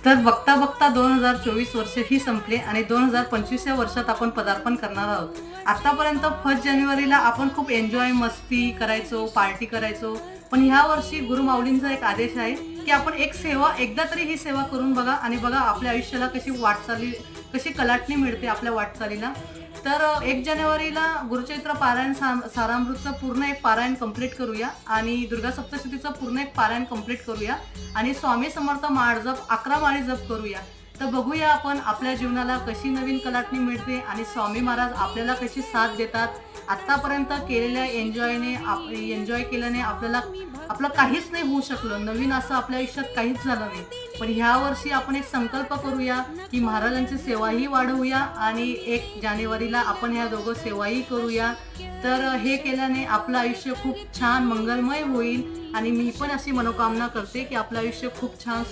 तर बघता बघता 2024 वर्ष ही संपले आणि 2025 वर्षात आपण पदार्पण करणार आहोत. आतापर्यंत 1 जानेवारीला आपण खूप एन्जॉय मस्ती करायचो, पार्टी करायचो. पण ह्या वर्षी गुरुमाऊलींचा एक आदेश आहे की आपण एक सेवा एकदा तरी ही सेवा करून बघा आणि बघा आपल्या आयुष्याला कशी कलाटणी मिळते आपल्या वाटचालीला. तर 1 जानेवारीला गुरुचरित्र पारायण सारामृतचं पूर्ण एक पारायण कंप्लीट करूया आणि दुर्गा सप्तशतीचं पूर्ण एक पारायण कंप्लीट करूया आणि स्वामी समर्थ माळ जप 11 माळी जप करूया. तर बघूया आपण आपल्या जीवनाला कशी नवीन कलाटणी मिळते आणि स्वामी महाराज आपल्याला कशी साथ देतात. आतापर्यंत केलेल्या एन्जॉय केल्याने आपलं काहीच नाही होऊ शकलं, नवीन असं आपल्या आयुष्यात काहीच झालं नाही. पण ह्या वर्षी आपण एक संकल्प करूया की महाराजांची सेवाही वाढवूया आणि 1 जानेवारीला आपण ह्या दोघं सेवाही करूया. तर हे केल्याने आपलं आयुष्य खूप छान मंगलमय होईल आणि मी पण अशी मनोकामना करते की आपलं आयुष्य खूप छान